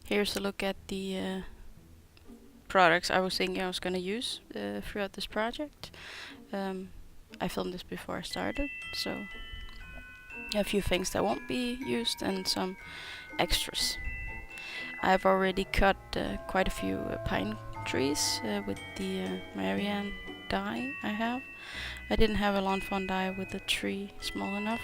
Here's a look at the products I was thinking I was going to use throughout this project. I filmed this before I started, so a few things that won't be used and some extras. I've already cut quite a few pine trees with the Marianne die I have. I didn't have a lawn fawn die with a tree small enough.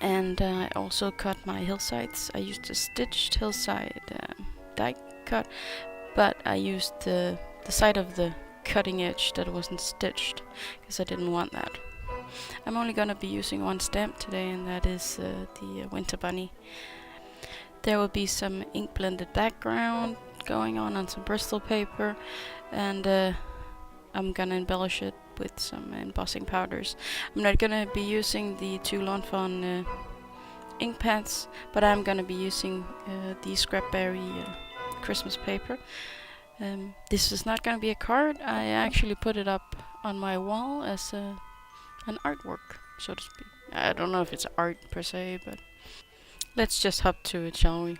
And I also cut my hillsides. I used a stitched hillside die cut, but I used the side of the cutting edge that wasn't stitched because I didn't want that. I'm only gonna be using one stamp today, and that is the winter bunny. There will be some ink blended background going on some Bristol paper, and I'm gonna embellish it with some embossing powders. I'm not gonna be using the 2 Lawn Fawn ink pads, but I'm gonna be using the ScrapBerry Christmas paper. This is not gonna be a card. I actually put it up on my wall as an artwork, so to speak. I don't know if it's art per se, but let's just hop to it, shall we?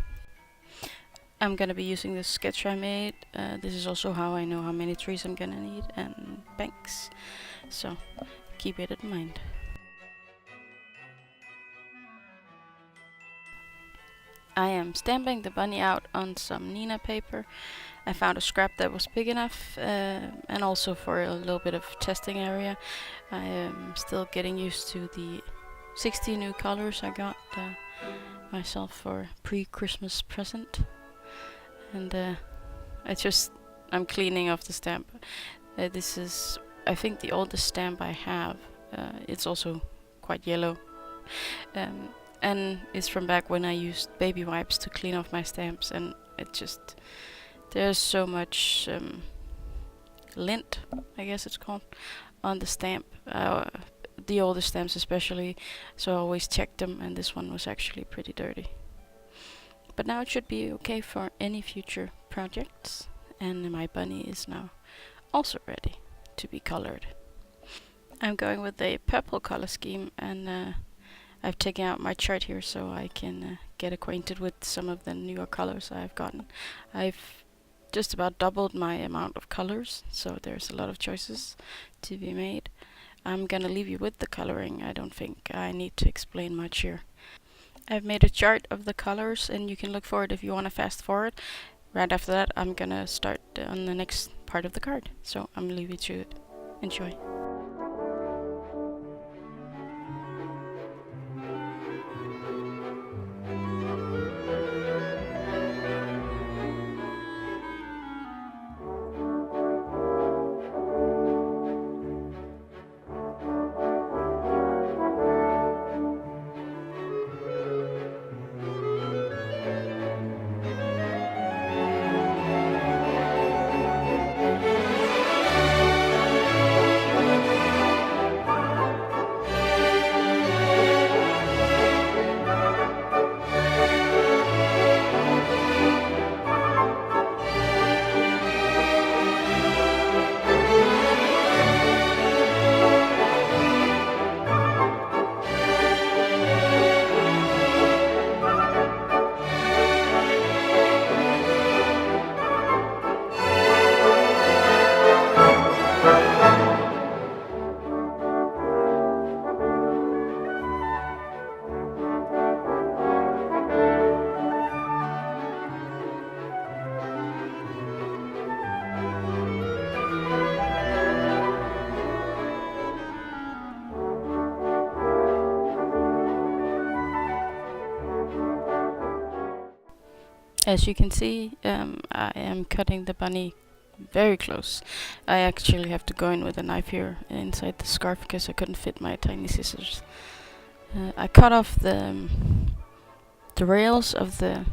I'm gonna be using this sketch I made. This is also how I know how many trees I'm gonna need and banks, so keep it in mind. I am stamping the bunny out on some Neenah paper. I found a scrap that was big enough, and also for a little bit of testing area. I am still getting used to the 60 new colors I got myself for pre-Christmas present. And I'm cleaning off the stamp. This is, I think, the oldest stamp I have. It's also quite yellow. And it's from back when I used baby wipes to clean off my stamps, and it just, there's so much lint, I guess it's called, on the stamp. The older stamps especially, so I always check them, and this one was actually pretty dirty. But now it should be okay for any future projects, and my bunny is now also ready to be colored. I'm going with a purple color scheme, and I've taken out my chart here so I can get acquainted with some of the newer colors I've gotten. I've just about doubled my amount of colors, so there's a lot of choices to be made. I'm gonna leave you with the coloring. I don't think I need to explain much here. I've made a chart of the colors, and you can look for it if you want to fast forward. Right after that, I'm gonna start on the next part of the card, so I'm gonna leave you to it. Enjoy. As you can see, I am cutting the bunny very close. I actually have to go in with a knife here inside the scarf because I couldn't fit my tiny scissors. I cut off the rails of the,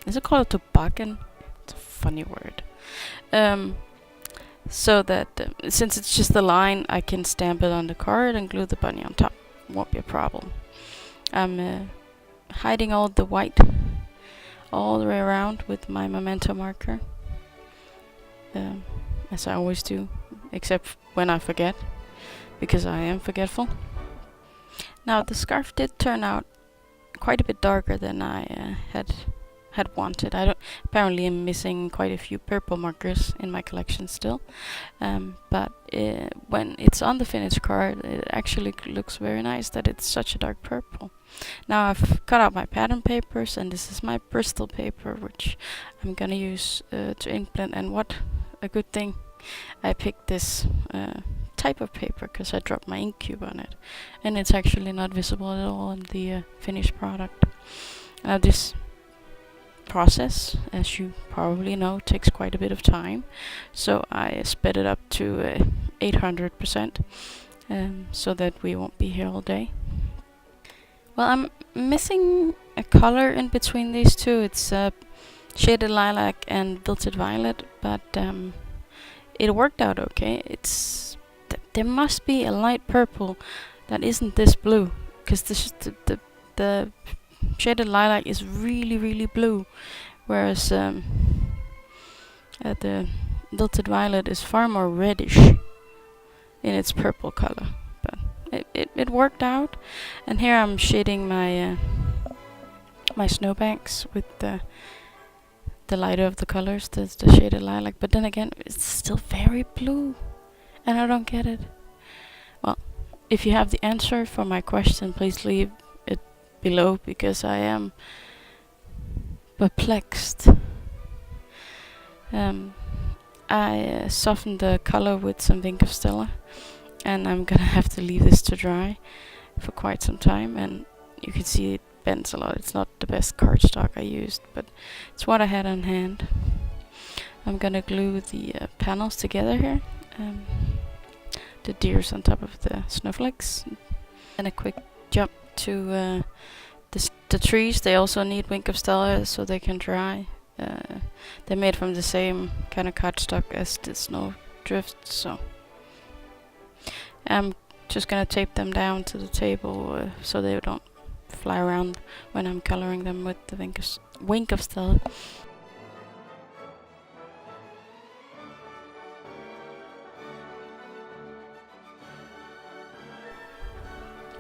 is it called a toboggan? It's a funny word. So that since it's just a line, I can stamp it on the card and glue the bunny on top. Won't be a problem. I'm hiding all the white all the way around with my memento marker, as I always do, except when I forget, because I am forgetful. Now the scarf did turn out quite a bit darker than I had wanted. Apparently I'm missing quite a few purple markers in my collection still, but when it's on the finished card, it actually looks very nice that it's such a dark purple. Now I've cut out my pattern papers, and this is my Bristol paper, which I'm gonna use to inkblend. And what a good thing I picked this type of paper, because I dropped my ink cube on it, and it's actually not visible at all in the finished product. Now this process, as you probably know, takes quite a bit of time, so I sped it up to 800%, so that we won't be here all day. Well, I'm missing a color in between these two. It's shaded lilac and wilted violet, but it worked out okay. There must be a light purple that isn't this blue, because the shaded lilac is really blue, whereas the wilted violet is far more reddish in its purple color. But it worked out, and here I'm shading my my snowbanks with the lighter of the colors, the shaded lilac. But then again, it's still very blue, and I don't get it. Well, if you have the answer for my question, please leave it below, because I am perplexed. I softened the color with some Ink of Stella, and I'm gonna have to leave this to dry for quite some time, and you can see it bends a lot. It's not the best cardstock I used, but it's what I had on hand. I'm gonna glue the panels together here, the deers on top of the snowflakes, and a quick jump to the trees. They also need Ink of Stella so they can dry. They're made from the same kind of cardstock as the snow drifts, so I'm just gonna tape them down to the table so they don't fly around when I'm coloring them with the Ink of Stella.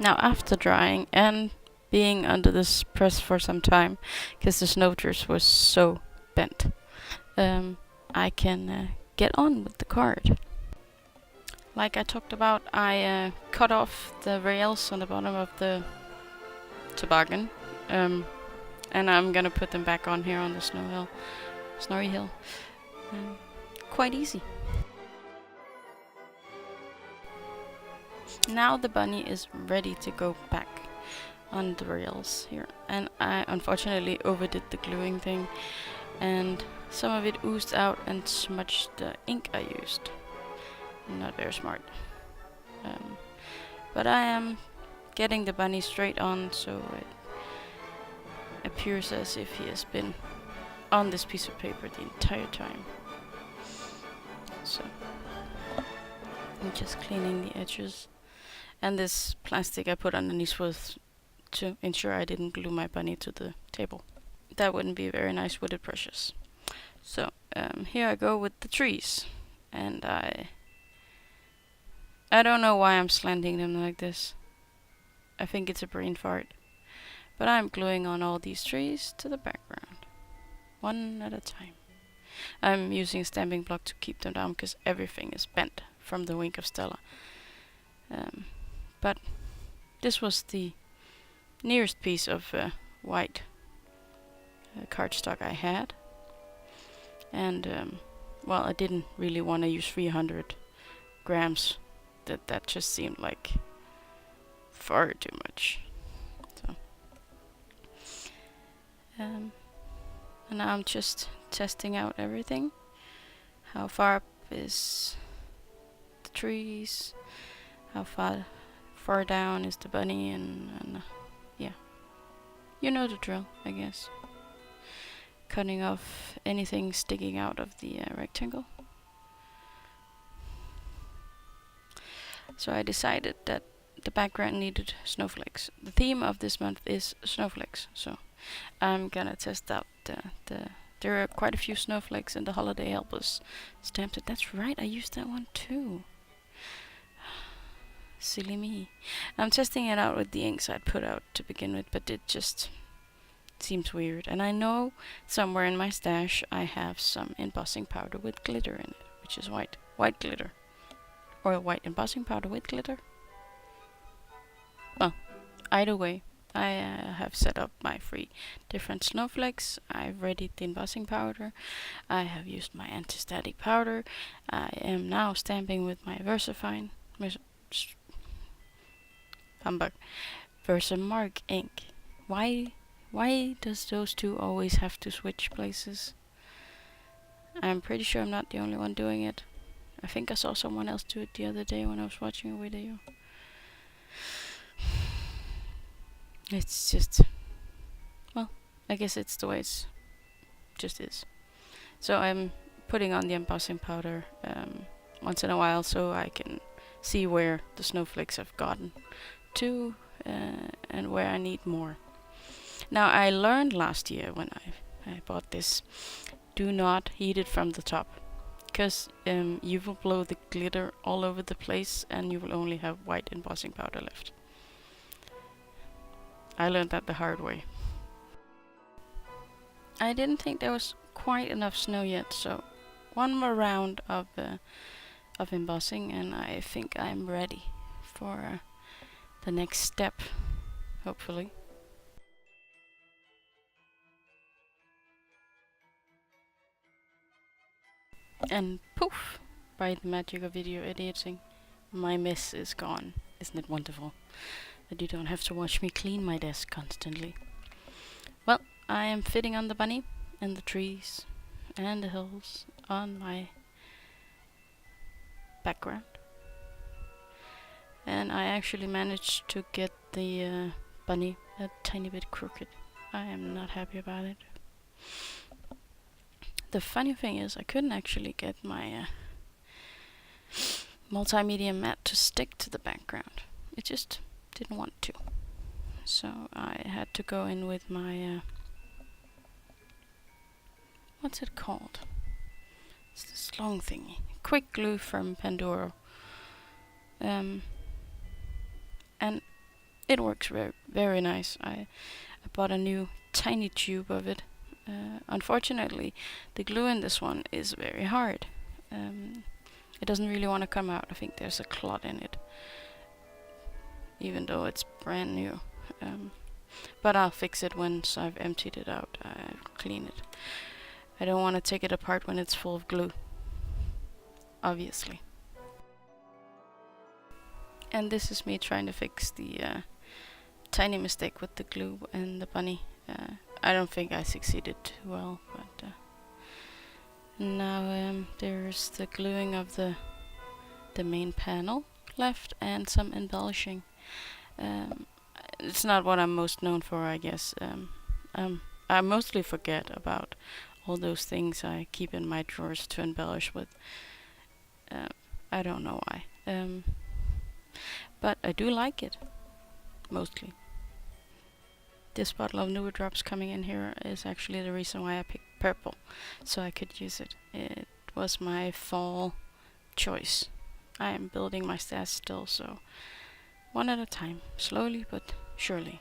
Now, after drying and being under this press for some time, because the snow drift was so bent, I can get on with the card. Like I talked about, I cut off the rails on the bottom of the toboggan, and I'm gonna put them back on here on the snowy hill. Quite easy. Now the bunny is ready to go back on the rails here, and I unfortunately overdid the gluing thing, and some of it oozed out and smudged the ink I used. Not very smart. But I am getting the bunny straight on, so it appears as if he has been on this piece of paper the entire time. So I'm just cleaning the edges, and this plastic I put underneath was to ensure I didn't glue my bunny to the table. That wouldn't be very nice with the brushes. So here I go with the trees, and I don't know why I'm slanting them like this. I think it's a brain fart. But I'm gluing on all these trees to the background, one at a time. I'm using a stamping block to keep them down, because everything is bent from the Ink of Stella. But this was the nearest piece of white cardstock I had. And, well, I didn't really want to use 300 grams. That just seemed like far too much. So, and now I'm just testing out everything. How far up is the trees? How far down is the bunny? And yeah, you know the drill, I guess. Cutting off anything sticking out of the rectangle. So I decided that the background needed snowflakes. The theme of this month is snowflakes, so I'm gonna test out there are quite a few snowflakes in the Holiday Helpers stamped. That's right, I used that one too. Silly me. I'm testing it out with the inks I'd put out to begin with, but it just seems weird. And I know somewhere in my stash I have some embossing powder with glitter in it, which is white. White glitter. Or white embossing powder with glitter. Well, either way, I have set up my 3 different snowflakes. I've readied the embossing powder. I have used my anti-static powder. I am now stamping with my VersaFine humbug Versamark ink. Why does those two always have to switch places? I'm pretty sure I'm not the only one doing it. I think I saw someone else do it the other day when I was watching a video. It's just, well, I guess it's the way it just is. So I'm putting on the embossing powder once in a while so I can see where the snowflakes have gotten to and where I need more. Now I learned last year when I bought this, do not heat it from the top, because you will blow the glitter all over the place and you will only have white embossing powder left. I learned that the hard way. I didn't think there was quite enough snow yet, so one more round of embossing and I think I'm ready for the next step, hopefully. And poof! By the magic of video editing, my mess is gone. Isn't it wonderful that you don't have to watch me clean my desk constantly? Well, I am fitting on the bunny and the trees and the hills on my background. And I actually managed to get the bunny a tiny bit crooked. I am not happy about it. The funny thing is I couldn't actually get my multimedia mat to stick to the background. It just didn't want to. So I had to go in with my what's it called? It's this long thingy. Quick glue from Pandora. And it works very, very nice. I bought a new tiny tube of it. Unfortunately, the glue in this one is very hard. It doesn't really want to come out. I think there's a clot in it, even though it's brand new. But I'll fix it once I've emptied it out. I'll clean it. I don't want to take it apart when it's full of glue, obviously. And this is me trying to fix the tiny mistake with the glue and the bunny. I don't think I succeeded too well, but now there's the gluing of the main panel left and some embellishing. It's not what I'm most known for, I guess. I mostly forget about all those things I keep in my drawers to embellish with. I don't know why. But I do like it, mostly. This bottle of Nude Drops coming in here is actually the reason why I picked purple, so I could use it. It was my fall choice. I am building my stash still, so one at a time, slowly but surely,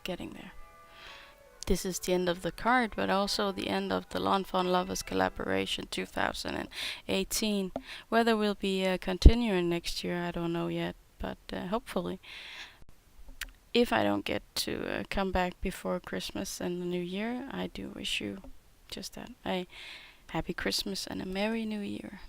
getting there. This is the end of the card, but also the end of the Lawn Fawn Lovers collaboration 2018. Whether we'll be continuing next year, I don't know yet, but hopefully. If I don't get to come back before Christmas and the New Year, I do wish you just that. A happy Christmas and a Merry New Year.